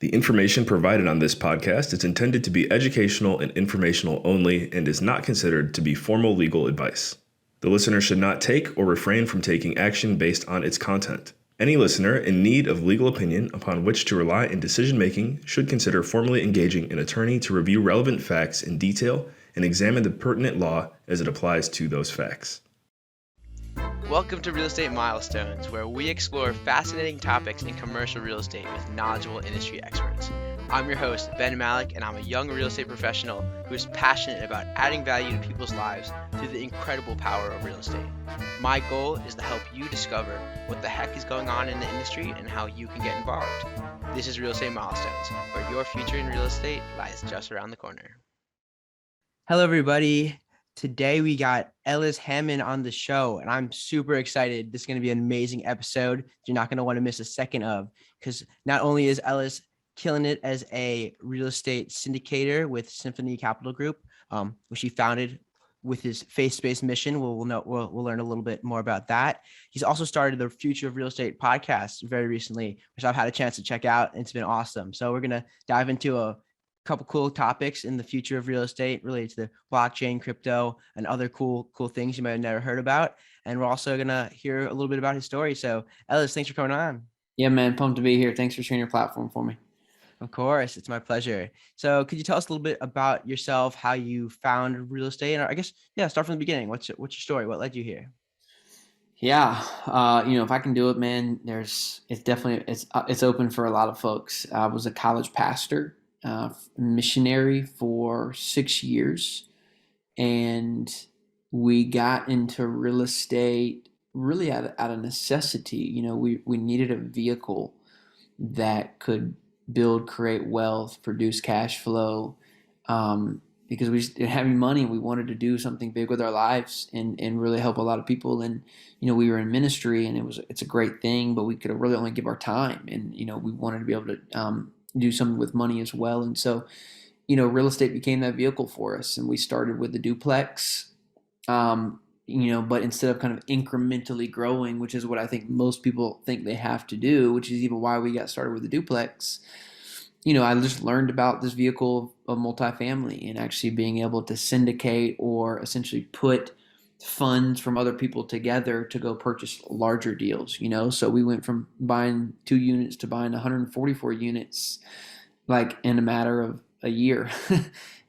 The information provided on this podcast is intended to be educational and informational only and is not considered to be formal legal advice. The listener should not take or refrain from taking action based on its content. Any listener in need of legal opinion upon which to rely in decision-making should consider formally engaging an attorney to review relevant facts in detail and examine the pertinent law as it applies to those facts. Welcome to Real Estate Milestones, where we explore fascinating topics in commercial real estate with knowledgeable industry experts. I'm your host, Ben Malik, and I'm a young real estate professional who is passionate about adding value to people's lives through the incredible power of real estate. My goal is to help you discover what the heck is going on in the industry and how you can get involved. This is Real Estate Milestones, where your future in real estate lies just around the corner. Hello, everybody. Today we got Ellis Hammond on the show, and I'm super excited. This is going to be an amazing episode you're not going to want to miss a second of, because not only is Ellis killing it as a real estate syndicator with Symphony Capital Group, which he founded with his faith-based mission. We'll learn a little bit more about that. He's also started the Future of Real Estate podcast very recently, which I've had a chance to check out, and it's been awesome. So we're going to dive into a couple cool topics in the future of real estate related to the blockchain, crypto, and other cool things you might have never heard about. And we're also going to hear a little bit about his story. So Ellis, thanks for coming on. Yeah, man. Pumped to be here. Thanks for sharing your platform for me. Of course. It's my pleasure. So could you tell us a little bit about yourself, how you found real estate? And I guess, start from the beginning. What's your story? What led you here? Yeah. If I can do it, man, it's open for a lot of folks. I was a college pastor. Missionary for 6 years, and we got into real estate really out of necessity. We needed a vehicle that could build, create wealth, produce cash flow, because we just didn't have any money. We wanted to do something big with our lives and really help a lot of people. And we were in ministry, and it's a great thing, but we could really only give our time, and we wanted to be able to do something with money as well. And so, real estate became that vehicle for us. And we started with the duplex, but instead of kind of incrementally growing, which is what I think most people think they have to do, which is even why we got started with the duplex, I just learned about this vehicle of multifamily and actually being able to syndicate or essentially put funds from other people together to go purchase larger deals, So we went from buying 2 units to buying 144 units, like in a matter of a year.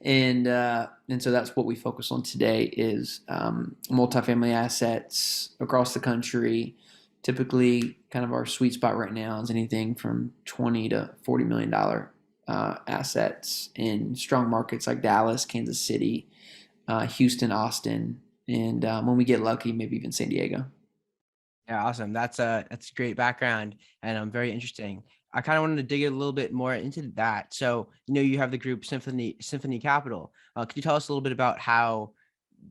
and so that's what we focus on today is multifamily assets across the country. Typically kind of our sweet spot right now is anything from $20 to $40 million assets in strong markets like Dallas, Kansas City, Houston, Austin, and when we get lucky, maybe even San Diego. Yeah, awesome. That's a great background, and very interesting. I kind of wanted to dig a little bit more into that. So, you have the group Symphony Capital. Could you tell us a little bit about how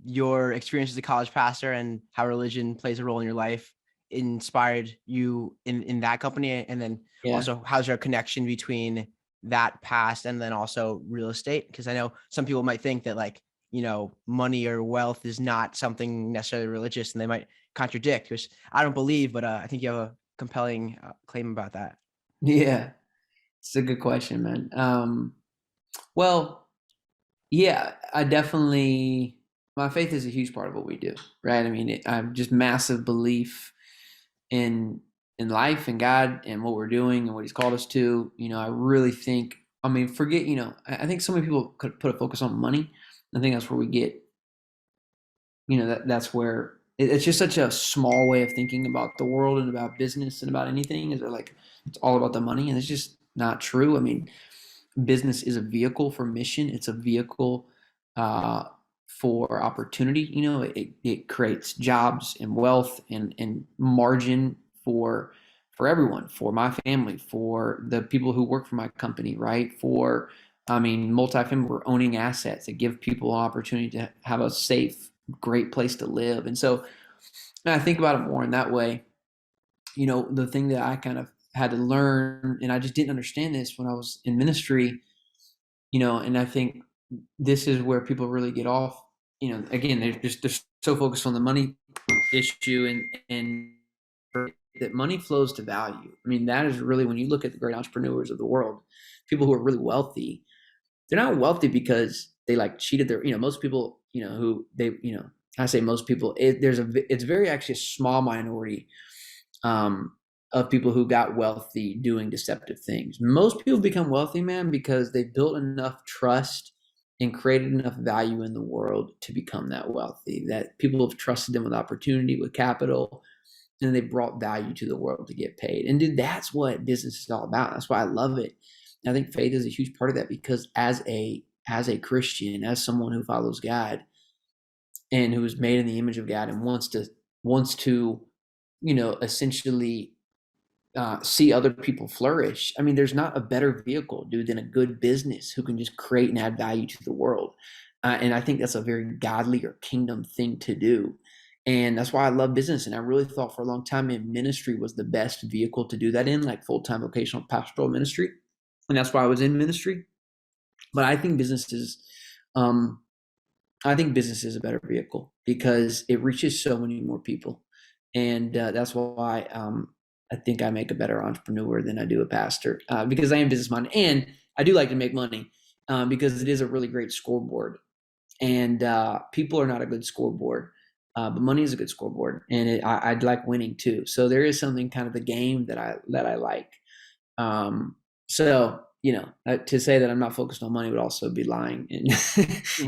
your experience as a college pastor and how religion plays a role in your life inspired you in that company? And then also, how's your connection between that past and then also real estate? Because I know some people might think that money or wealth is not something necessarily religious, and they might contradict, which I don't believe, but I think you have a compelling claim about that. Yeah, it's a good question, man. Well, yeah, my faith is a huge part of what we do, right? I mean, I'm just massive belief in life and God and what we're doing and what He's called us to. I really think, forget, I think so many people could put a focus on money. I think that's where we get, that's where it's just such a small way of thinking about the world and about business and about anything. Is like it's all about the money, and it's just not true. Business is a vehicle for mission. It's a vehicle for opportunity. It creates jobs and wealth and margin for everyone, for my family, for the people who work for my company, right? Multifamily, we're owning assets that give people an opportunity to have a safe, great place to live. And so I think about it more in that way. The thing that I kind of had to learn, and I just didn't understand this when I was in ministry, and I think this is where people really get off. Again, they're so focused on the money issue and that money flows to value. I mean, that is really, when you look at the great entrepreneurs of the world, people who are really wealthy, they're not wealthy because they like cheated their, most people, who they, I say most people, it's very actually a small minority um, of people who got wealthy doing deceptive things. Most people become wealthy, man, because they built enough trust and created enough value in the world to become that wealthy, that people have trusted them with opportunity, with capital, and they brought value to the world to get paid. And dude, that's what business is all about. That's why I love it. And I think faith is a huge part of that, because as a Christian, as someone who follows God and who is made in the image of God and wants to essentially see other people flourish. I mean, there's not a better vehicle, dude, than a good business who can just create and add value to the world. And I think that's a very godly or kingdom thing to do. And that's why I love business. And I really thought for a long time ministry was the best vehicle to do that in, like full-time vocational pastoral ministry. And that's why I was in ministry. But I think um, business is a better vehicle because it reaches so many more people. And that's why I think I make a better entrepreneur than I do a pastor, because I am business-minded. And I do like to make money because it is a really great scoreboard. And people are not a good scoreboard, but money is a good scoreboard. And I'd like winning too. So there is something kind of the game that I like. So to say that I'm not focused on money would also be lying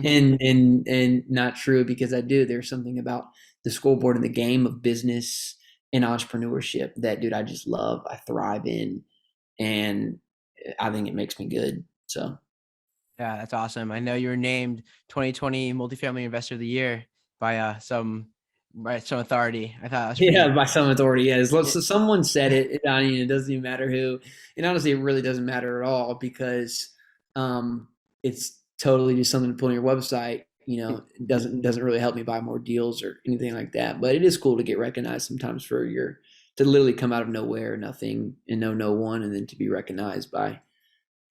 and not true, because I do. There's something about the scoreboard and the game of business and entrepreneurship that, dude, I just love. I thrive in, and I think it makes me good. So. Yeah, that's awesome. I know you were named 2020 Multifamily Investor of the Year by some authority. I thought that was pretty. Yeah, by some authority, yeah. So someone said it. I mean, it doesn't even matter who. And honestly, it really doesn't matter at all, because it's totally just something to put on your website. It doesn't really help me buy more deals or anything like that. But it is cool to get recognized sometimes to literally come out of nowhere, nothing, and know no one, and then to be recognized by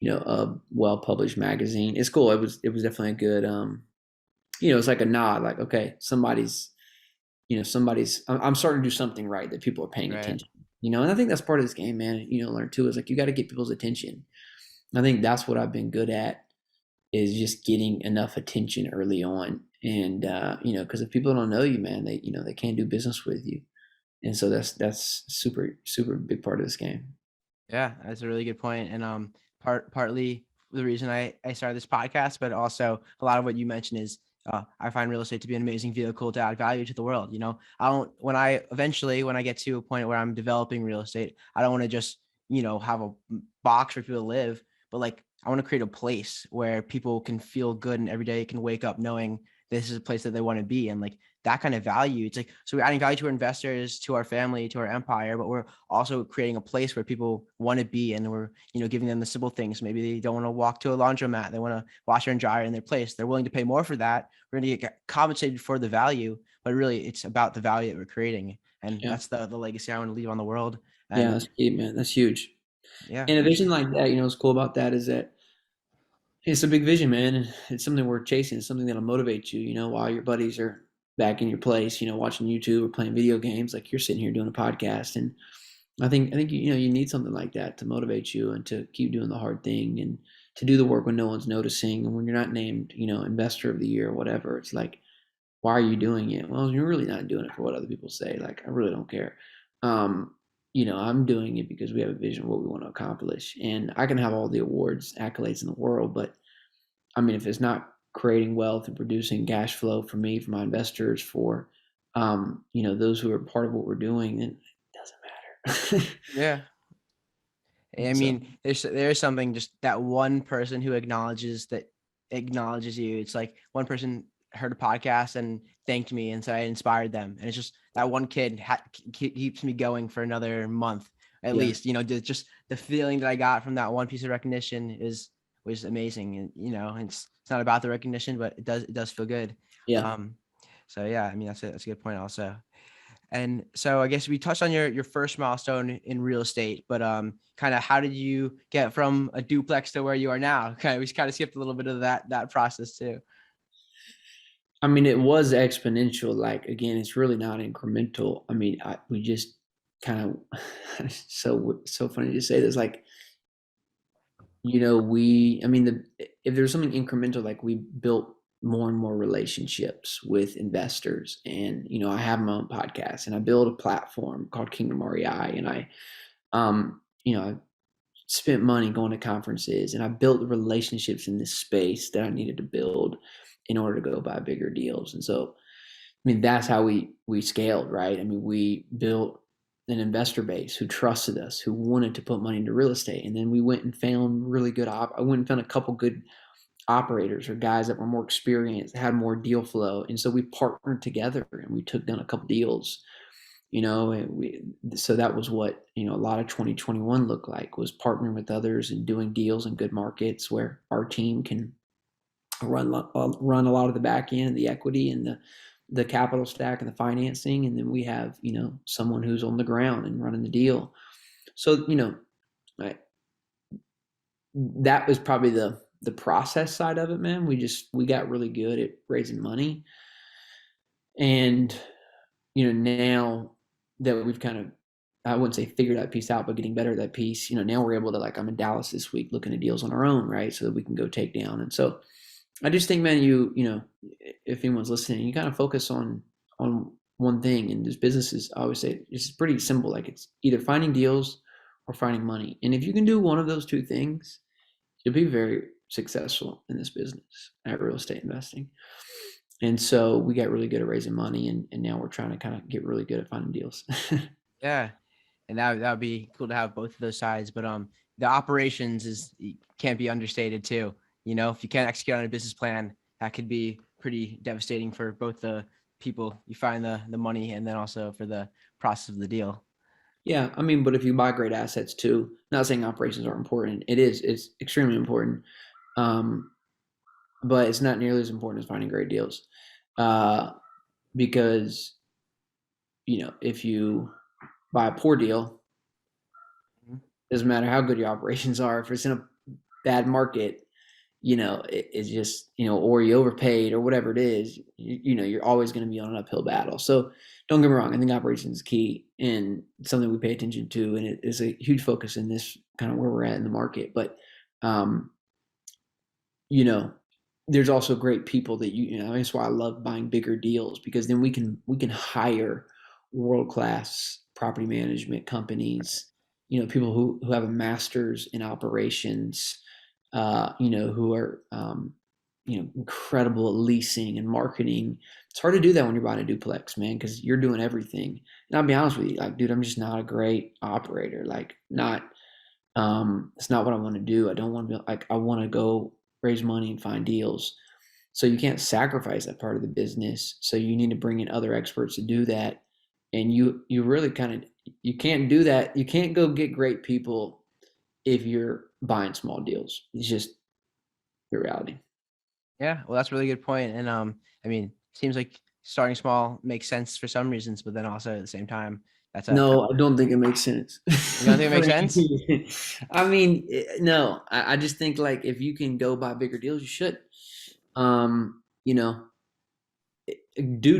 a well-published magazine. It's cool. It was definitely a good it's like a nod, like, okay, I'm starting to do something right, that people are paying attention, and I think that's part of this game, man. Learn too, is like, you got to get people's attention. I think that's what I've been good at, is just getting enough attention early on. And because if people don't know you, man, they can't do business with you. And so that's super, super big part of this game. Yeah, that's a really good point. And partly the reason I started this podcast, but also a lot of what you mentioned is I find real estate to be an amazing vehicle to add value to the world. When I get to a point where I'm developing real estate, I don't want to just, have a box for people to live, but like, I want to create a place where people can feel good and every day can wake up knowing this is a place that they want to be. And like that kind of value, it's like, so we're adding value to our investors, to our family, to our empire, but we're also creating a place where people want to be. And we're, giving them the simple things. Maybe they don't want to walk to a laundromat. They want to washer and dryer in their place. They're willing to pay more for that. We're going to get compensated for the value, but really it's about the value that we're creating. And that's the legacy I want to leave on the world. And that's key, man. That's huge. Yeah. And a vision like that, what's cool about that is that it's a big vision, man. And it's something worth chasing. It's something that'll motivate you, while your buddies are back in your place, watching YouTube or playing video games, like you're sitting here doing a podcast. And I think you need something like that to motivate you and to keep doing the hard thing and to do the work when no one's noticing. And when you're not named, investor of the year or whatever, it's like, why are you doing it? Well, you're really not doing it for what other people say. Like, I really don't care. I'm doing it because we have a vision of what we want to accomplish. And I can have all the awards, accolades in the world, but I mean, if it's not creating wealth and producing cash flow for me, for my investors, for those who are part of what we're doing, then it doesn't matter. Yeah. I mean, there's something, just that one person who acknowledges you. It's like one person heard a podcast and thanked me and said I inspired them. And it's just that one kid keeps me going for another month at least. Just the feeling that I got from that one piece of recognition was amazing. And it's not about the recognition, but it does feel good. Yeah. So yeah, I mean, that's a good point also. And so I guess we touched on your first milestone in real estate, but kind of how did you get from a duplex to where you are now? We kind of skipped a little bit of that process too. I mean, it was exponential. Like, again, it's really not incremental. I mean, we just kind of so funny to say this, like, if there's something incremental, like we built more and more relationships with investors, and I have my own podcast, and I build a platform called Kingdom REI, and I spent money going to conferences, and I built the relationships in this space that I needed to build in order to go buy bigger deals. And so, that's how we scaled, right? We built an investor base who trusted us, who wanted to put money into real estate. And then we went and found really good I went and found a couple good operators or guys that were more experienced, had more deal flow. And so we partnered together and we took down a couple deals, so that was what, a lot of 2021 looked like, was partnering with others and doing deals in good markets where our team can run a lot of the back end, the equity, and the capital stack and the financing. And then we have, someone who's on the ground and running the deal. So, that was probably the process side of it, man. We got really good at raising money. And, now that we've kind of, I wouldn't say figured that piece out, but getting better at that piece, now we're able to, like, I'm in Dallas this week looking at deals on our own, right? So that we can go take down. And so I just think, man, if anyone's listening, you kind of focus on one thing. And this business is, I always say, it's pretty simple. Like, it's either finding deals or finding money. And if you can do one of those two things, you'll be very successful in this business at real estate investing. And so we got really good at raising money, and now we're trying to kind of get really good at finding deals. Yeah. And that would be cool to have both of those sides. But the operations can't be understated too. If you can't execute on a business plan, that could be pretty devastating for both the people you find the money, and then also for the process of the deal. Yeah, but if you buy great assets too, not saying operations are important. It's extremely important. But it's not nearly as important as finding great deals. Because, if you buy a poor deal, doesn't matter how good your operations are, if it's in a bad market, it's just, or you overpaid or whatever it is, you're always going to be on an uphill battle. So don't get me wrong. I think operations is key and something we pay attention to. And it is a huge focus in this kind of where we're at in the market. But, there's also great people that that's why I love buying bigger deals, because then we can hire world-class property management companies, people who have a master's in operations, who are, incredible at leasing and marketing. It's hard to do that when you're buying a duplex, man, because you're doing everything. And I'll be honest with you, like, dude, I'm just not a great operator. Like, it's not what I want to do. I don't want to be like, I want to go raise money and find deals. So you can't sacrifice that part of the business. So you need to bring in other experts to do that. And you really you can't do that. You can't go get great people if you're buying small deals. It's just the reality. Yeah, well, that's a really good point. And seems like starting small makes sense for some reasons, but then also at the same time, no, I don't think it makes sense. You don't think it makes sense? No, I just think, like, if you can go buy bigger deals, you should. Do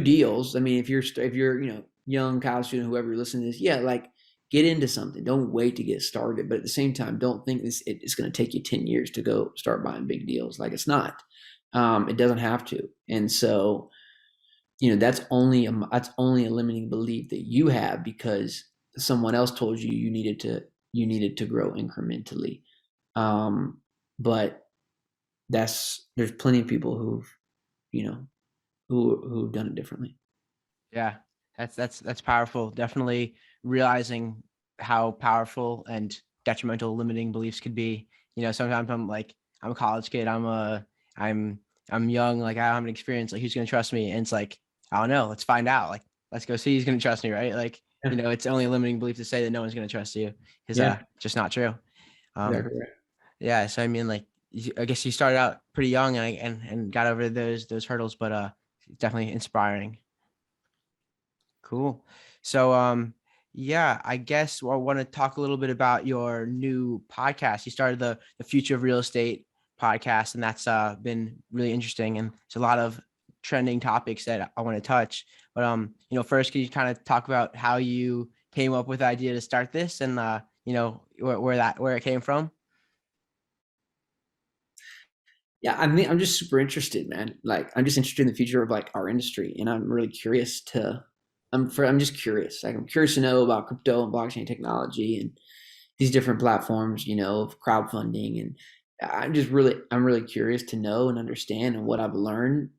deals. If you're young college student, whoever you're listening to this, yeah, like, get into something. Don't wait to get started. But at the same time, don't think it's going to take you 10 years to go start buying big deals. Like, it's not. It doesn't have to. And so, that's only a limiting belief that you have because someone else told you you needed to grow incrementally. But there's plenty of people who've done it differently. Yeah, that's powerful. Definitely realizing how powerful and detrimental limiting beliefs could be. Sometimes I'm a college kid. I'm young. Like, I don't have an experience. Like, who's going to trust me? And it's like, I don't know. Let's find out. Like, let's go see who's going to trust me, right? Like, it's only a limiting belief to say that no one's going to trust you, because just not true. Exactly right. Yeah. So I guess you started out pretty young and got over those hurdles, but definitely inspiring. Cool. So I guess I want to talk a little bit about your new podcast. You started the Future of Real Estate podcast, and that's been really interesting, and it's a lot of trending topics that I want to touch. But first, can you kind of talk about how you came up with the idea to start this, and where it came from? Yeah, I mean, I'm just super interested, man. Like, I'm just interested in the future of like our industry, and I'm really curious to. I'm just curious. Like, I'm curious to know about crypto and blockchain technology and these different platforms, of crowdfunding, and I'm really curious to know and understand. And what I've learned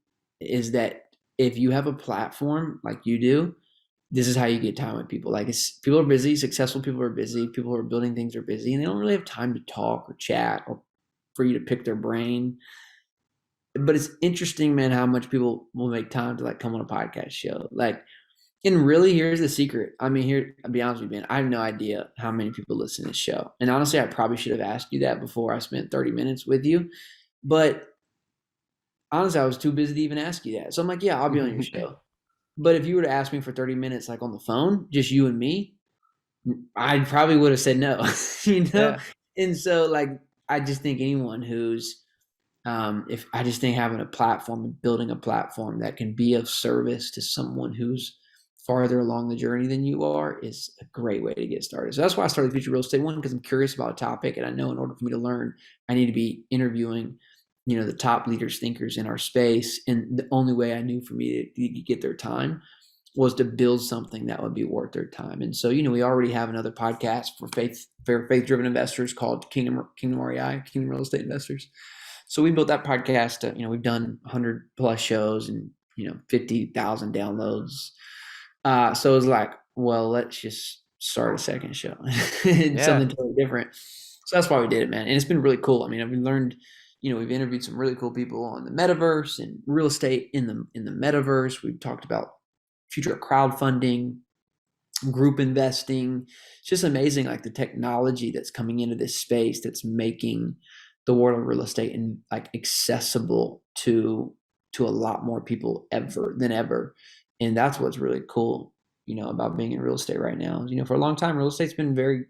is that if you have a platform like you do, this is how you get time with people. Like, people are busy, successful people are busy, people who are building things are busy, and they don't really have time to talk or chat or for you to pick their brain. But it's interesting, man, how much people will make time to like come on a podcast show. Like, and really, here's the secret. I mean, I'll be honest with you, man. I have no idea how many people listen to this show. And honestly, I probably should have asked you that before I spent 30 minutes with you. But honestly, I was too busy to even ask you that. So I'm like, yeah, I'll be on your show. But if you were to ask me for 30 minutes, like on the phone, just you and me, I probably would have said no, Yeah. And so, like, I just think anyone who's, if I just think having a platform and building a platform that can be of service to someone who's farther along the journey than you are is a great way to get started. So that's why I started Future Real Estate One, because I'm curious about a topic, and I know in order for me to learn, I need to be interviewing, the top leaders, thinkers in our space. And the only way I knew for me to get their time was to build something that would be worth their time. And so, we already have another podcast for faith-driven investors called Kingdom REI, Kingdom Real Estate Investors. So we built that podcast. We've done 100 plus shows and 50,000 downloads. So it was like, well, let's just start a second show and something totally different. So that's why we did it, man. And it's been really cool. I mean, I've learned, we've interviewed some really cool people on the metaverse and real estate in the metaverse. We've talked about future of crowdfunding, group investing. It's just amazing, like the technology that's coming into this space that's making the world of real estate and like accessible to a lot more people than ever. And that's what's really cool, about being in real estate right now. For a long time, real estate's been very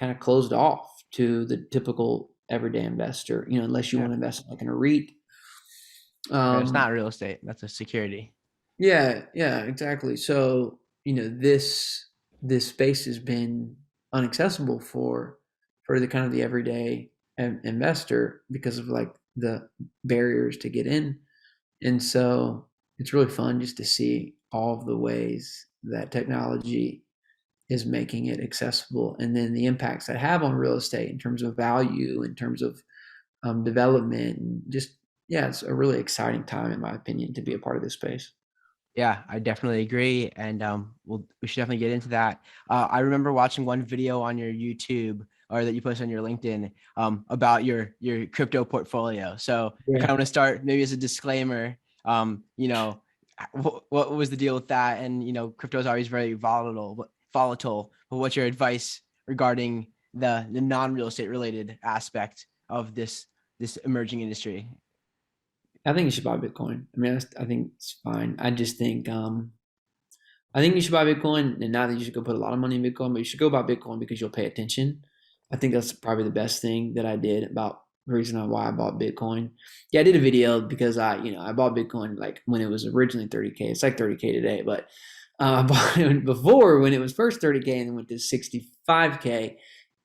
kind of closed off to the typical everyday investor, unless you want to invest like in a REIT. It's not real estate. That's a security. Yeah, exactly. So, this space has been inaccessible for the kind of the everyday investor because of like the barriers to get in. And so it's really fun just to see all of the ways that technology is making it accessible, and then the impacts that have on real estate in terms of value, in terms of development, and just, it's a really exciting time, in my opinion, to be a part of this space. Yeah, I definitely agree. And we should definitely get into that. I remember watching one video on your YouTube, or that you posted on your LinkedIn, about your crypto portfolio. So I kind of want to start maybe as a disclaimer, what was the deal with that? And, crypto is always very volatile, but what's your advice regarding the non-real estate related aspect of this emerging industry? I think you should buy Bitcoin. I mean, I think it's fine. I just think, I think you should buy Bitcoin, and not that you should go put a lot of money in Bitcoin, but you should go buy Bitcoin because you'll pay attention. I think that's probably the best thing that I did about the reason why I bought Bitcoin. Yeah, I did a video because I bought Bitcoin like when it was originally 30K. It's like 30K today, but I bought it before when it was first 30K and then went to 65K,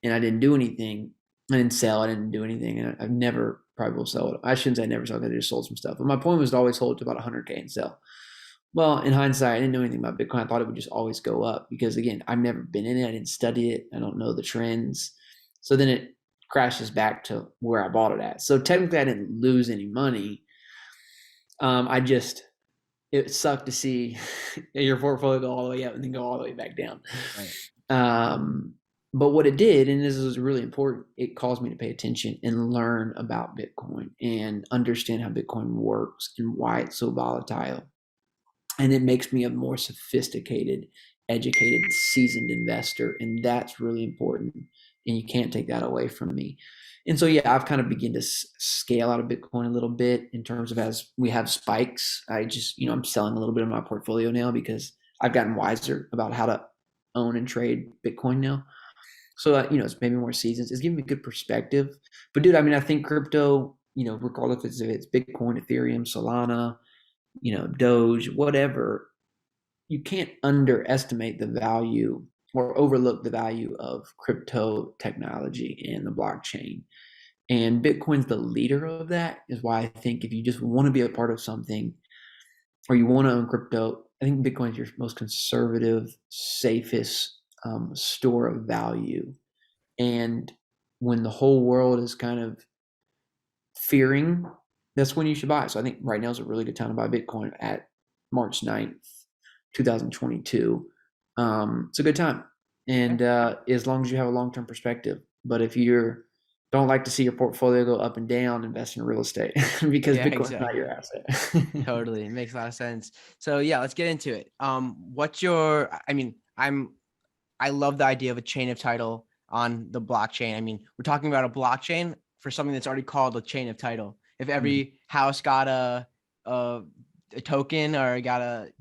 and I didn't do anything. I didn't sell. I didn't do anything, and I've never probably will sell it. I shouldn't say never sell because I just sold some stuff. But my point was to always hold to about 100K and sell. Well, in hindsight, I didn't know anything about Bitcoin. I thought it would just always go up because, again, I've never been in it. I didn't study it. I don't know the trends. So then it crashes back to where I bought it at. So technically, I didn't lose any money. It sucked to see your portfolio go all the way up and then go all the way back down. Right. But what it did, and this is really important, it caused me to pay attention and learn about Bitcoin and understand how Bitcoin works and why it's so volatile. And it makes me a more sophisticated, educated, seasoned investor. And that's really important. And you can't take that away from me. And so, I've kind of begun to scale out of Bitcoin a little bit in terms of as we have spikes. I just, I'm selling a little bit of my portfolio now because I've gotten wiser about how to own and trade Bitcoin now. So, it's maybe more seasons. It's giving me good perspective. But, dude, I mean, I think crypto, regardless if it's Bitcoin, Ethereum, Solana, Doge, whatever, you can't underestimate the value or overlook the value of crypto technology and the blockchain. And Bitcoin's the leader of that, is why I think if you just want to be a part of something or you want to own crypto, I think Bitcoin's your most conservative, safest store of value. And when the whole world is kind of fearing, that's when you should buy. So I think right now is a really good time to buy Bitcoin at March 9th, 2022. It's a good time. And as long as you have a long-term perspective. But if you don't like to see your portfolio go up and down, invest in real estate because Bitcoin's not your asset. Totally. It makes a lot of sense. So yeah, let's get into it. What's your, I mean, I love the idea of a chain of title on the blockchain. I mean, we're talking about a blockchain for something that's already called a chain of title. If every house got a token or got a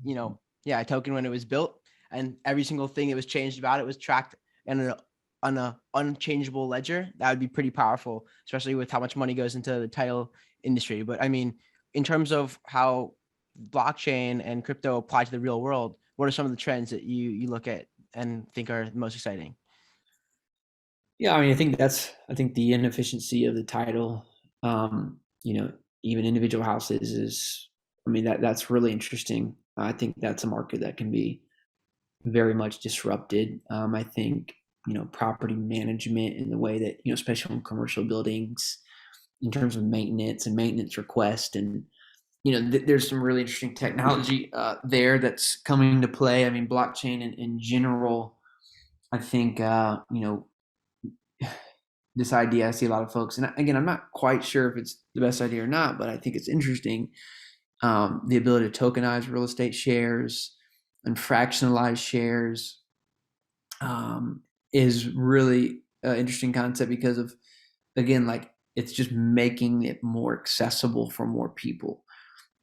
token when it was built, and every single thing that was changed about it was tracked on a unchangeable ledger, that would be pretty powerful, especially with how much money goes into the title industry. But I mean, in terms of how blockchain and crypto apply to the real world, what are some of the trends that you look at and think are most exciting? Yeah, I mean, I think the inefficiency of the title, even individual houses is, I mean, that's really interesting. I think that's a market that can be very much disrupted. I think, property management in the way that, especially in commercial buildings, in terms of maintenance and maintenance request, and, there's some really interesting technology there that's coming to play. I mean, blockchain in general, I think, this idea, I see a lot of folks, and again, I'm not quite sure if it's the best idea or not, but I think it's interesting. The ability to tokenize real estate shares and fractionalize shares is really an interesting concept because of, again, like it's just making it more accessible for more people.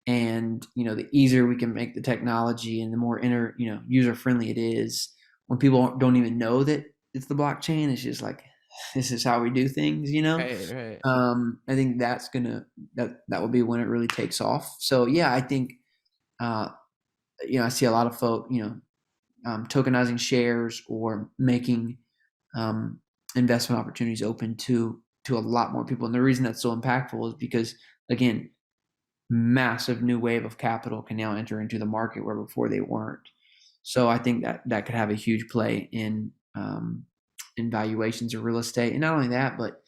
And, the easier we can make the technology and the more user friendly it is, when people don't even know that it's the blockchain, it's just like, this is how we do things, Right. I think that will be when it really takes off. So yeah, I think, I see a lot of folk, tokenizing shares or making investment opportunities open to a lot more people. And the reason that's so impactful is because, again, massive new wave of capital can now enter into the market where before they weren't. So I think that could have a huge play in valuations of real estate. And not only that, but,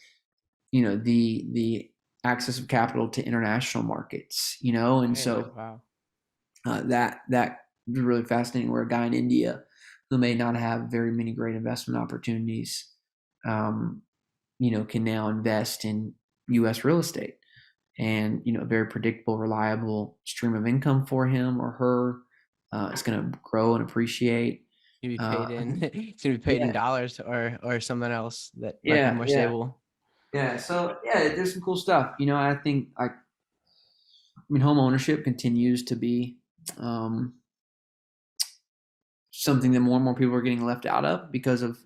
the access of capital to international markets, and so Wow. that is really fascinating, where a guy in India who may not have very many great investment opportunities, can now invest in U.S. real estate, and, a very predictable, reliable stream of income for him or her. It's going to grow and appreciate. It's gonna be paid in dollars or something else that might be more Yeah. stable. Yeah. So yeah, there's some cool stuff. I think home ownership continues to be something that more and more people are getting left out of because of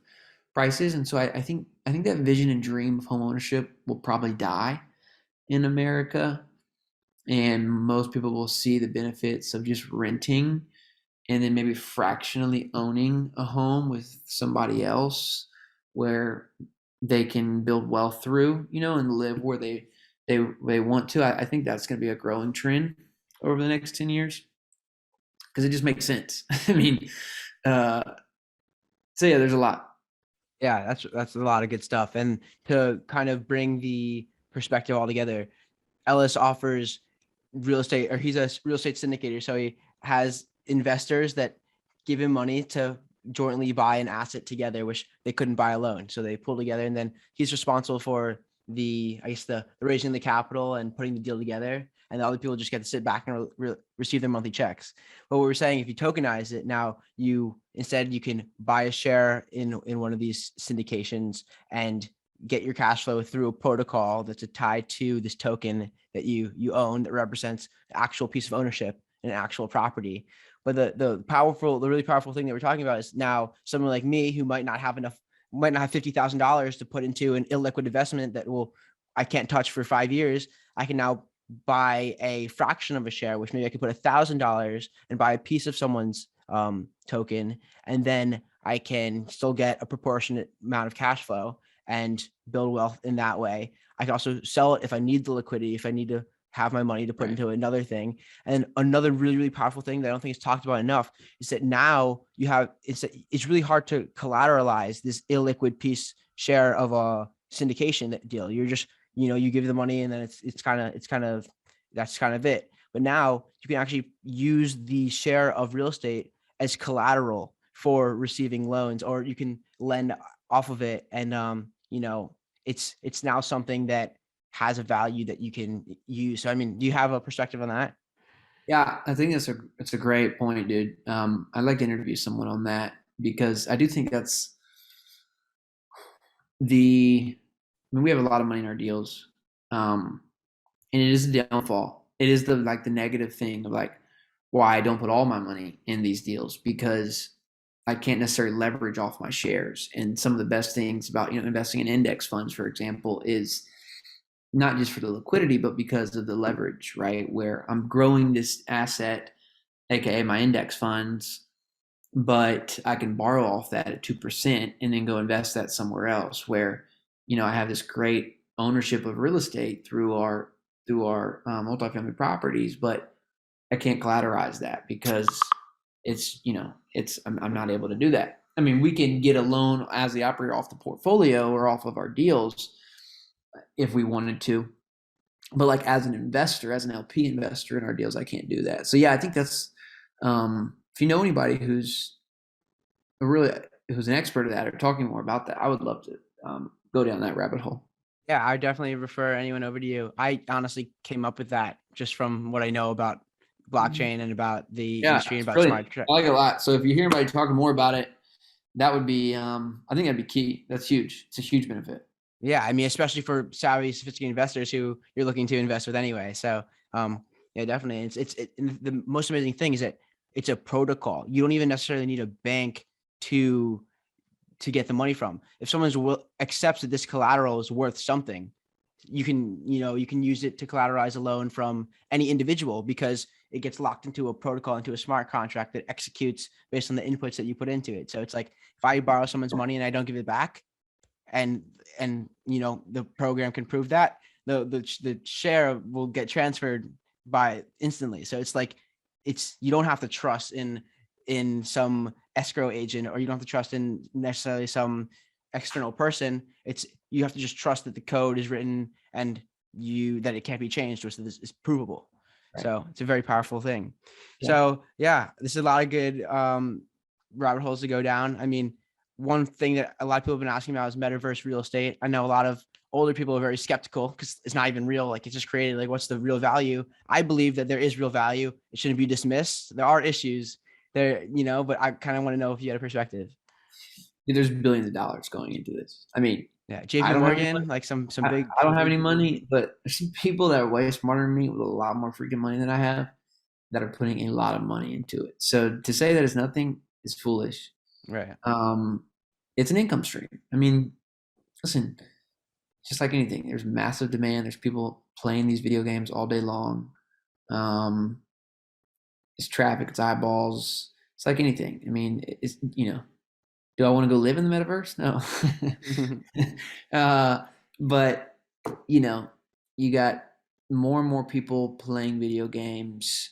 prices. And so I think that vision and dream of home ownership will probably die in America. And most people will see the benefits of just renting and then maybe fractionally owning a home with somebody else where they can build wealth through, and live where they want to. I think that's going to be a growing trend over the next 10 years because it just makes sense. I mean, so yeah, there's a lot. Yeah, that's a lot of good stuff. And to kind of bring the perspective all together, Ellis offers real estate, or he's a real estate syndicator. So he has investors that give him money to jointly buy an asset together, which they couldn't buy alone. So they pull together, and then he's responsible for the raising the capital and putting the deal together. And the other people just get to sit back and receive their monthly checks. But what we're saying, if you tokenize it, now you can buy a share in one of these syndications and get your cash flow through a protocol that's tied to this token that you own, that represents the actual piece of ownership and actual property. But the really powerful thing that we're talking about is now someone like me who might not have $50,000 to put into an illiquid investment that I can't touch for 5 years. I can now buy a fraction of a share, which maybe I could put $1,000 and buy a piece of someone's token, and then I can still get a proportionate amount of cash flow and build wealth in that way. I can also sell it if I need the liquidity, if I need to have my money to put into another thing. And another really, really powerful thing that I don't think is talked about enough is that now you have, it's really hard to collateralize this illiquid piece share of a syndication deal. You're just, you give the money and then that's kind of it. But now you can actually use the share of real estate as collateral for receiving loans, or you can lend off of it. And, it's now something that has a value that you can use. So, I mean, do you have a perspective on that? Yeah, I think it's a great point, dude. I'd like to interview someone on that because I do think that's I mean, we have a lot of money in our deals. And it is a downfall. It is the negative thing of why I don't put all my money in these deals, because I can't necessarily leverage off my shares. And some of the best things about, investing in index funds, for example, is not just for the liquidity, but because of the leverage, right? Where I'm growing this asset, aka my index funds, but I can borrow off that at 2% and then go invest that somewhere else where, I have this great ownership of real estate through our multifamily properties, but I can't collateralize that because I'm not able to do that. I mean, we can get a loan as the operator off the portfolio or off of our deals if we wanted to, but as an investor, as an LP investor in our deals, I can't do that. So yeah, I think that's if you know anybody who's an expert at that or talking more about that, I would love to go down that rabbit hole. Yeah, I definitely refer anyone over to you. I honestly came up with that just from what I know about blockchain and about the industry and about smart. I like it a lot. So if you hear anybody talking more about it, that would be, I think that'd be key. That's huge. It's a huge benefit. Yeah, I mean, especially for savvy, sophisticated investors who you're looking to invest with anyway. So, yeah, definitely. The most amazing thing is that it's a protocol. You don't even necessarily need a bank to get the money from. If someone accepts that this collateral is worth something, you can use it to collateralize a loan from any individual because it gets locked into a protocol, into a smart contract that executes based on the inputs that you put into it. So it's like if I borrow someone's money and I don't give it back, and the program can prove that, the share will get transferred by instantly. So it's like you don't have to trust in some escrow agent, or you don't have to trust in necessarily some external person. You have to just trust that the code is written and that it can't be changed, or so this is provable. Right. So it's a very powerful thing. Yeah. So yeah, this is a lot of good rabbit holes to go down. I mean, one thing that a lot of people have been asking about is metaverse real estate. I know a lot of older people are very skeptical because it's not even real. It's just created. What's the real value? I believe that there is real value. It shouldn't be dismissed. There are issues there, but I kind of want to know if you had a perspective. There's billions of dollars going into this. I mean, yeah, JP Morgan, some big. I don't have any money, but there's some people that are way smarter than me with a lot more freaking money than I have that are putting a lot of money into it. So to say that it's nothing is foolish. Right. It's an income stream. I mean, listen, just like anything, there's massive demand. There's people playing these video games all day long. It's traffic, it's eyeballs. It's like anything. I mean, it's, do I want to go live in the metaverse? No. But, you got more and more people playing video games.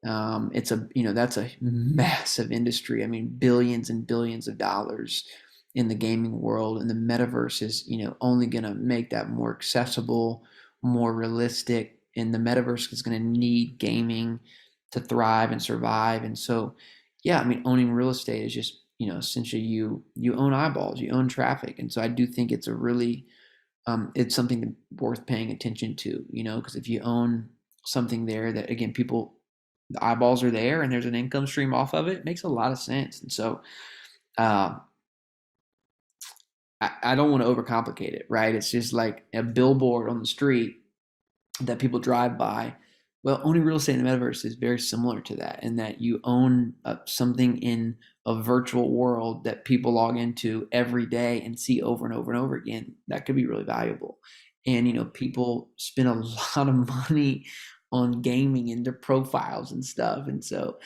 That's a massive industry. I mean, billions and billions of dollars in the gaming world, and the metaverse is, only going to make that more accessible, more realistic. And the metaverse is going to need gaming to thrive and survive. And so, yeah, I mean, owning real estate is just, essentially you own eyeballs, you own traffic. And so I do think it's a really, it's something worth paying attention to, because if you own something there that, again, the eyeballs are there and there's an income stream off of it, makes a lot of sense. And so, I don't want to overcomplicate it, right? It's just like a billboard on the street that people drive by. Well, owning real estate in the metaverse is very similar to that, in that you own something in a virtual world that people log into every day and see over and over and over again. That could be really valuable. And, people spend a lot of money on gaming and their profiles and stuff. And so,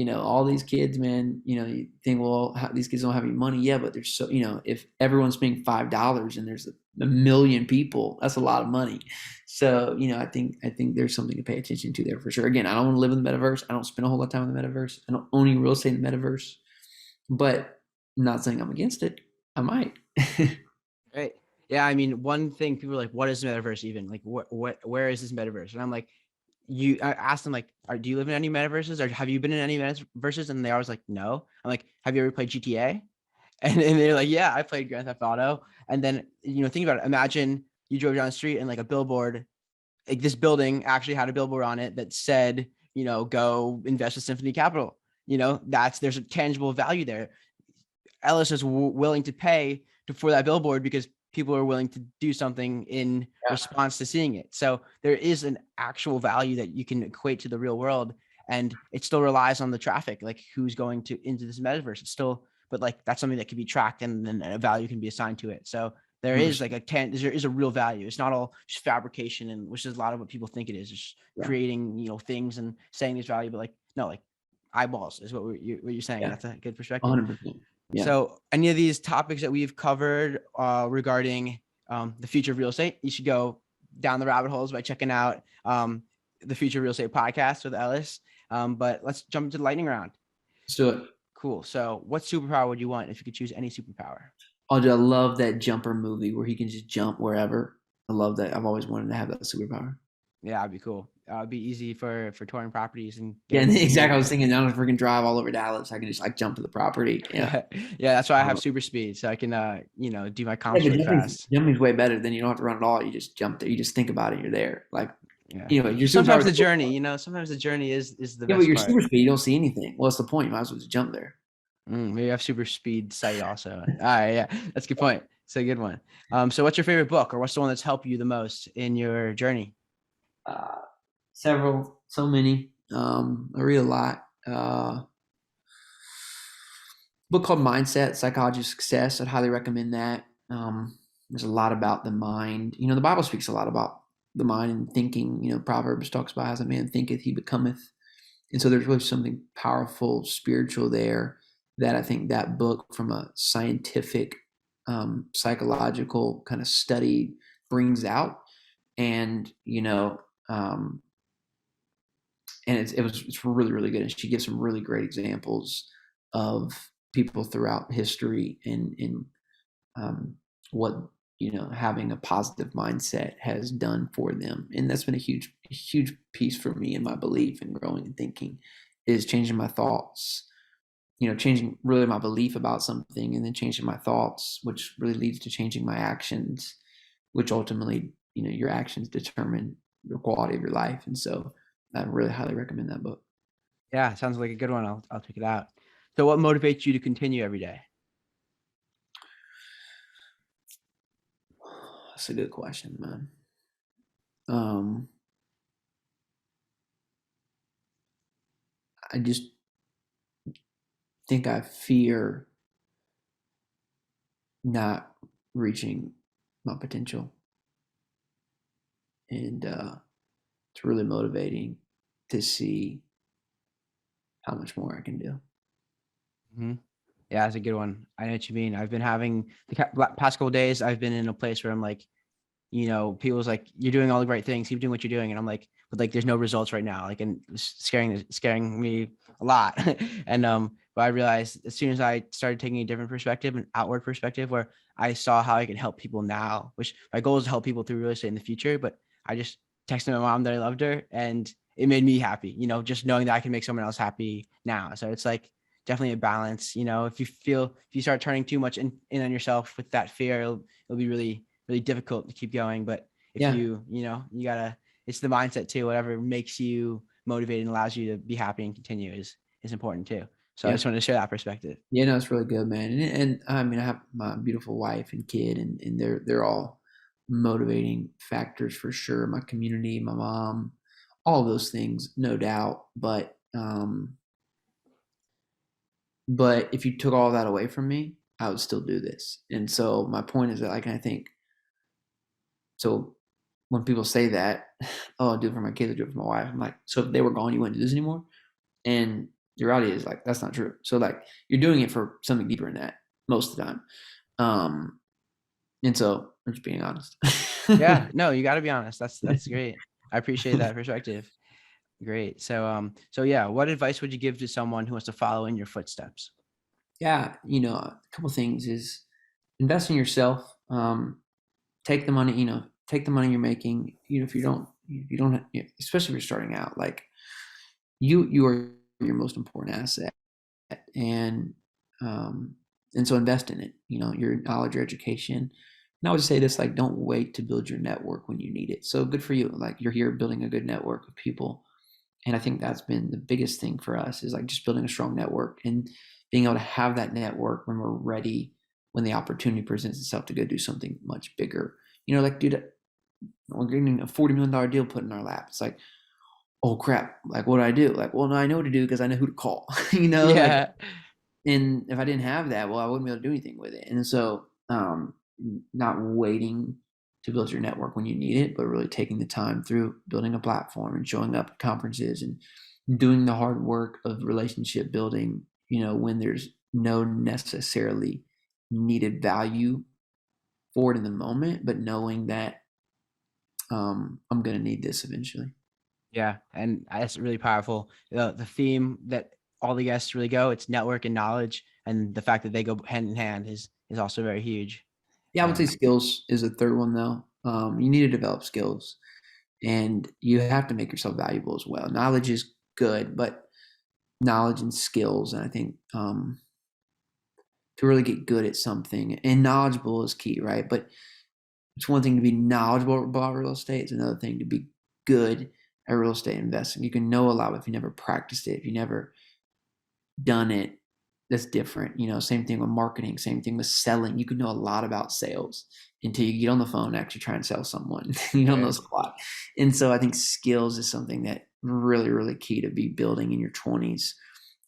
all these kids, man, you think, well, these kids don't have any money. Yeah, but there's if everyone's paying $5 and there's a million people, that's a lot of money. So, I think there's something to pay attention to there for sure. Again, I don't want to live in the metaverse. I don't spend a whole lot of time in the metaverse. I don't own any real estate in the metaverse, but I'm not saying I'm against it. I might. Right. Yeah. I mean, one thing people are like, what is the metaverse even? Like, where is this metaverse? And I'm like, I asked them like, do you live in any metaverses or have you been in any metaverses? And they always like, no. I'm like, have you ever played GTA? And they're like, yeah, I played Grand Theft Auto. And then, think about it. Imagine you drove down the street and like a billboard, like this building actually had a billboard on it that said, go invest with Symphony Capital. There's a tangible value there. Ellis is willing to pay for that billboard because people are willing to do something in response to seeing it. So there is an actual value that you can equate to the real world, and it still relies on the traffic, like who's going into this metaverse. It's still, but like that's something that can be tracked, and then a value can be assigned to it. So there is like there is a real value. It's not all just fabrication, and which is a lot of what people think it is. It's just creating things and saying there's value, but like no, like eyeballs is what you're saying. Yeah. That's a good perspective. 100%. Yeah. So any of these topics that we've covered regarding the future of real estate, you should go down the rabbit holes by checking out the Future of Real Estate podcast with Ellis. But let's jump into the lightning round. Let's do it. Cool. So what superpower would you want if you could choose any superpower? I love that Jumper movie where he can just jump wherever. I love that. I've always wanted to have that superpower. Yeah, that'd be cool. It'd be easy for touring properties and exactly. I was thinking, I don't freaking drive all over Dallas. I can just like jump to the property. Yeah, yeah. That's why I have super speed, so I can do my comps really fast. Jumping's way better. Then you don't have to run at all. You just jump there. You just think about it. You're there. Like your sometimes the journey. Sometimes the journey is the best but your part. super speed, you don't see anything. What's the point? You might as well just jump there. Maybe I have super speed sight also. All right, yeah, that's a good point. It's a good one. So what's your favorite book, or what's the one that's helped you the most in your journey? Several, so many. I read a lot. Book called Mindset, Psychology of Success. I'd highly recommend that. There's a lot about the mind. The Bible speaks a lot about the mind and thinking. Proverbs talks about as a man thinketh, he becometh. And so there's really something powerful, spiritual there that I think that book from a scientific, psychological kind of study brings out. And, and it's really, really good. And she gives some really great examples of people throughout history and what, having a positive mindset has done for them. And that's been a huge piece for me in my belief and growing and thinking is changing my thoughts, changing really my belief about something and then changing my thoughts, which really leads to changing my actions, which ultimately, your actions determine the quality of your life. And so I really highly recommend that book. Yeah, sounds like a good one. I'll check it out. So what motivates you to continue every day? That's a good question, man. I just think I fear not reaching my potential. And it's really motivating to see how much more I can do. Mm-hmm. Yeah, that's a good one. I know what you mean. I've been having the past couple of days, I've been in a place where I'm like, people's like, you're doing all the right things, keep doing what you're doing. And I'm like, but like, there's no results right now. Like, and it's scaring me a lot. And, but I realized as soon as I started taking a different perspective, an outward perspective, where I saw how I can help people now, which my goal is to help people through real estate in the future. But I just texted my mom that I loved her and it made me happy, just knowing that I can make someone else happy now. So it's like definitely a balance. If you start turning too much in on yourself with that fear, it'll be really, really difficult to keep going. But if you gotta, it's the mindset too, whatever makes you motivated and allows you to be happy and continue is important too. So I just wanted to share that perspective. Yeah, no, it's really good, man. And I mean, I have my beautiful wife and kid and they're all motivating factors for sure. My community, my mom, all of those things, no doubt. But if you took all that away from me, I would still do this. And so my point is that I think, so when people say that, oh, I'll do it for my kids, I'll do it for my wife. I'm like, so if they were gone, you wouldn't do this anymore? And The reality is like, that's not true. So like you're doing it for something deeper than that most of the time. And so I'm just being honest. Yeah, no, you got to be honest. That's great. I appreciate that perspective. Great. So yeah, what advice would you give to someone who wants to follow in your footsteps? Yeah, a couple things is invest in yourself. Take the money, take the money you're making. If you don't, especially if you're starting out, like you are your most important asset, and and so invest in it. Your knowledge, your education. And I would say this, like, don't wait to build your network when you need it. So good for you. Like you're here building a good network of people. And I think that's been the biggest thing for us is like just building a strong network and being able to have that network when we're ready, when the opportunity presents itself to go do something much bigger. Like, dude, we're getting a $40 million deal put in our lap. It's like, oh crap, like what do I do? Like, well, no, I know what to do because I know who to call, like, Yeah. and if I didn't have that, well, I wouldn't be able to do anything with it. And so, not waiting to build your network when you need it, but really taking the time through building a platform and showing up at conferences and doing the hard work of relationship building, when there's no necessarily needed value for it in the moment, but knowing that I'm going to need this eventually. Yeah, and that's really powerful. The theme that all the guests really go, it's network and knowledge, and the fact that they go hand in hand is also very huge. Yeah, I would say skills is a third one though. You need to develop skills, and you have to make yourself valuable as well. Knowledge is good, but knowledge and skills, and I think to really get good at something, and knowledgeable is key, right? But it's one thing to be knowledgeable about real estate. It's another thing to be good at real estate investing. You can know a lot, but if you never practiced it, if you never done it, that's different. Same thing with marketing, same thing with selling. You can know a lot about sales until you get on the phone and actually try and sell someone. You don't know squat. And so I think skills is something that really, really key to be building in your 20s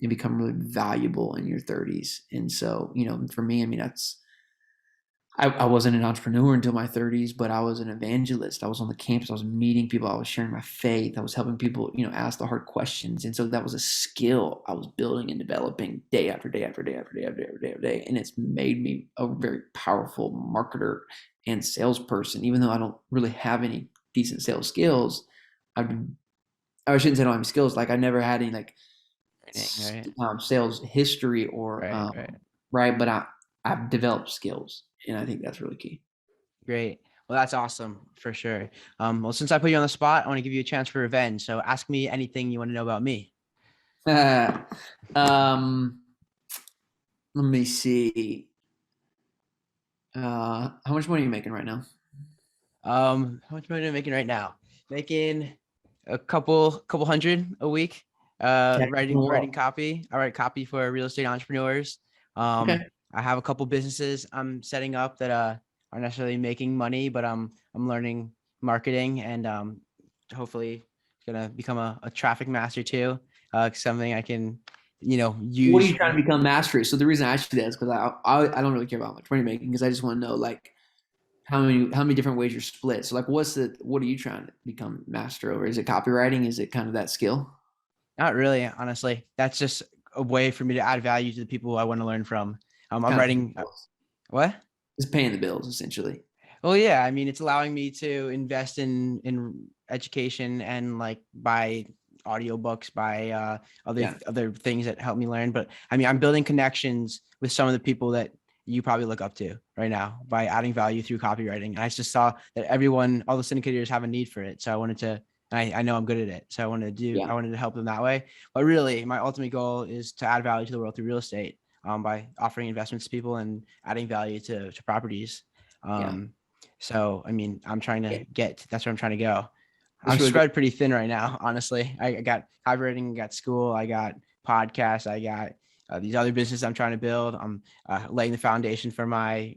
and become really valuable in your 30s. And so, for me, I mean, I wasn't an entrepreneur until my 30s, but I was an evangelist. I was on the campus. I was meeting people. I was sharing my faith. I was helping people, ask the hard questions. And so that was a skill I was building and developing day after day after day after day after day after day after day. And it's made me a very powerful marketer and salesperson. Even though I don't really have any decent sales skills, I shouldn't say I don't have any skills. Like I never had any like sales history or right. But I've developed skills. And I think that's really key. Great. Well, that's awesome for sure. Well, since I put you on the spot, I want to give you a chance for revenge. So ask me anything you want to know about me. Let me see. How much money are you making right now? How much money am I making right now? Making a couple hundred a week. Writing copy. I write copy for real estate entrepreneurs. Okay. I have a couple businesses I'm setting up that aren't necessarily making money, but I'm learning marketing and hopefully gonna become a traffic master too. Something I can, use. What are you trying to become mastery? So the reason I asked you that is because I don't really care about how much money you're making because I just want to know like how many different ways you're split. So like what are you trying to become master over? Is it copywriting? Is it kind of that skill? Not really, honestly. That's just a way for me to add value to the people I want to learn from. I'm writing. What? It's paying the bills, essentially. Well, yeah. I mean, it's allowing me to invest in education and like buy audiobooks, buy other things that help me learn. But I mean, I'm building connections with some of the people that you probably look up to right now by adding value through copywriting. And I just saw that all the syndicators have a need for it. So I wanted to. I know I'm good at it. So I wanted to help them that way. But really, my ultimate goal is to add value to the world through real estate. By offering investments to people and adding value to properties. So, I mean, that's where I'm trying to go. I'm really spread pretty thin right now, honestly. I got copywriting, I got school, I got podcasts, I got these other businesses I'm trying to build. I'm laying the foundation for my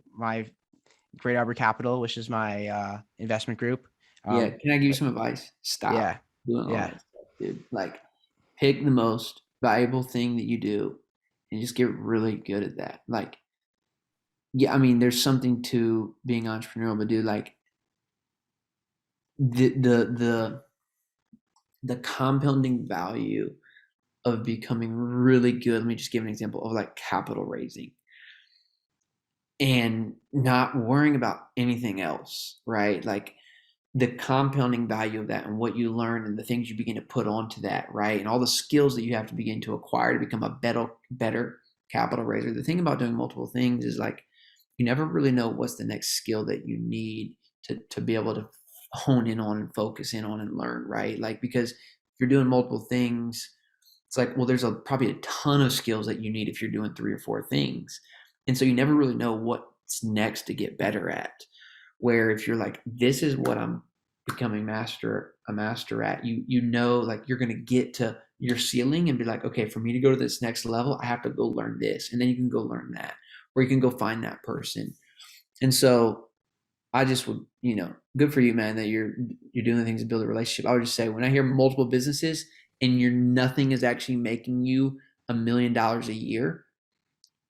Great Arbor Capital, which is my investment group. Can I give you some advice? Stop doing all that stuff, dude. Like, pick the most valuable thing that you do and just get really good at that. Like, I mean, there's something to being entrepreneurial, but dude, like the compounding value of becoming really good. Let me just give an example of like capital raising and not worrying about anything else, right? Like the compounding value of that and what you learn and the things you begin to put onto that, right? And all the skills that you have to begin to acquire to become a better capital raiser. The thing about doing multiple things is like you never really know what's the next skill that you need to be able to hone in on and focus in on and learn, right? Like, because if you're doing multiple things, it's like, well, there's probably a ton of skills that you need if you're doing 3 or 4 things. And so you never really know what's next to get better at. Where if you're like, this is what I'm becoming a master at, you know, like you're going to get to your ceiling and be like, okay, for me to go to this next level, I have to go learn this. And then you can go learn that, or you can go find that person. And so I just would, good for you, man, that you're doing the things to build a relationship. I would just say, when I hear multiple businesses and nothing is actually making you $1 million a year,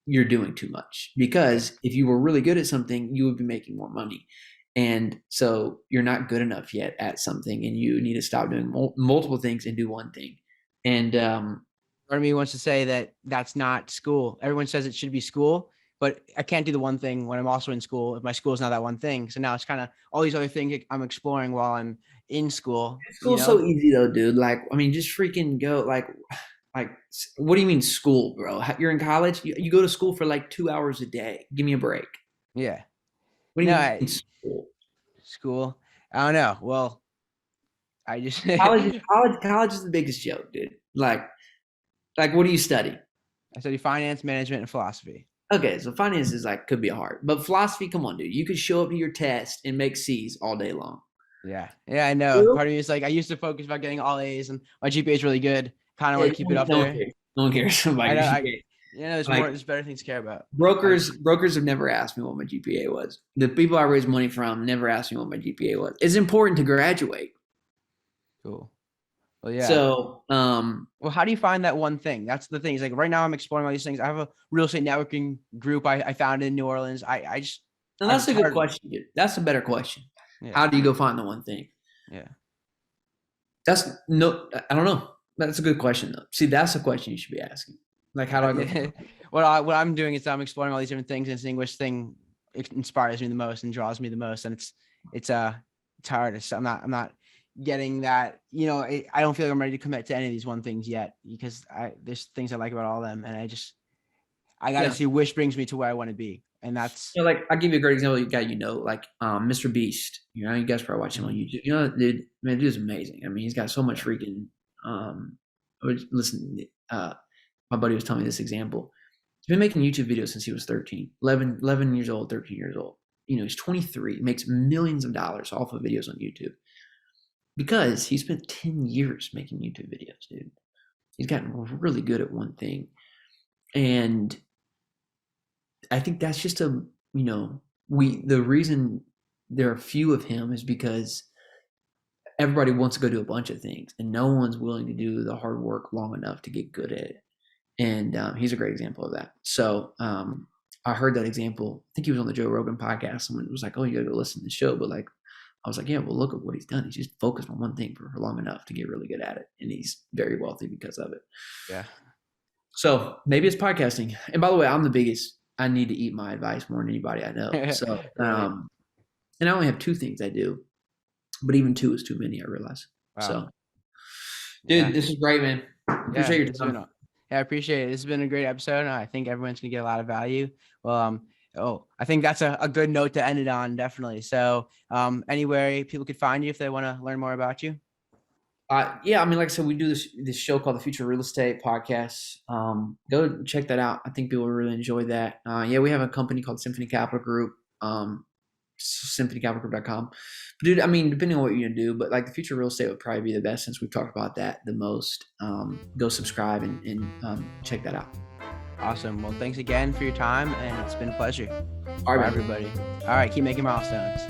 you're doing too much. Because if you were really good at something, you would be making more money. And so you're not good enough yet at something, and you need to stop doing multiple things and do one thing. And part of me wants to say that that's not school. Everyone says it should be school, but I can't do the one thing when I'm also in school if my school is not that one thing. So now it's kind of all these other things I'm exploring while I'm in school. School's so easy though, dude. Like, I mean, just freaking go. Like, what do you mean school, bro? You're in college? You go to school for like 2 hours a day. Give me a break. Yeah. What do you mean school? School? I don't know. Well, I just college is the biggest joke, dude. Like what do you study? I study finance, management, and philosophy. Okay, so finance is could be hard, but philosophy, come on, dude. You could show up to your test and make C's all day long. Yeah, I know. Really? Part of me is like, I used to focus about getting all A's, and my GPA is really good. Kind of want to keep it up there. No one cares about your GPA. There's better things to care about. Brokers have never asked me what my GPA was. The people I raise money from never asked me what my GPA was. It's important to graduate. Cool. Well, yeah. So, well, how do you find that one thing? That's the thing. It's like right now I'm exploring all these things. I have a real estate networking group I founded in New Orleans. That's a good question, dude. That's a better question. Yeah. How do you go find the one thing? Yeah. I don't know. That's a good question though. See, that's a question you should be asking. Like, how do I go? What I'm doing is I'm exploring all these different things and seeing which thing inspires me the most and draws me the most. And it's hard. I'm not getting that, I don't feel like I'm ready to commit to any of these one things yet, because there's things I like about all of them. And I got to see which brings me to where I want to be. And that's like, I'll give you a great example. You got, like Mr. Beast, you guys probably watch him on YouTube. Dude, man, dude's amazing. I mean, he's got so much freaking, my buddy was telling me this example. He's been making YouTube videos since he was 11 years old, 13 years old. He's 23, makes millions of dollars off of videos on YouTube because he spent 10 years making YouTube videos, dude. He's gotten really good at one thing. And I think that's just the reason there are few of him is because everybody wants to go do a bunch of things and no one's willing to do the hard work long enough to get good at it. And he's a great example of that. So I heard that example. I think he was on the Joe Rogan podcast. Someone was like, oh, you got to go listen to the show. But I was like, yeah, well, look at what he's done. He's just focused on one thing for long enough to get really good at it. And he's very wealthy because of it. Yeah. So maybe it's podcasting. And by the way, I'm the biggest. I need to eat my advice more than anybody I know. So, and I only have 2 things I do, but even 2 is too many, I realize. Wow. So, dude, This is great, man. Appreciate your time. Yeah, I appreciate it. This has been a great episode, and I think everyone's gonna get a lot of value. Well, I think that's a good note to end it on, definitely. So, anywhere people could find you if they want to learn more about you. Yeah, I mean, like I said, we do this show called the Future Real Estate Podcast. Go check that out. I think people will really enjoy that. We have a company called Symphony Capital Group. symphonycapitalgroup.com. But dude, I mean, depending on what you're gonna do, but like the Future Real Estate would probably be the best since we've talked about that the most. Go subscribe and check that out. Awesome. Well, thanks again for your time, and it's been a pleasure. All right, everybody. All right, keep making milestones.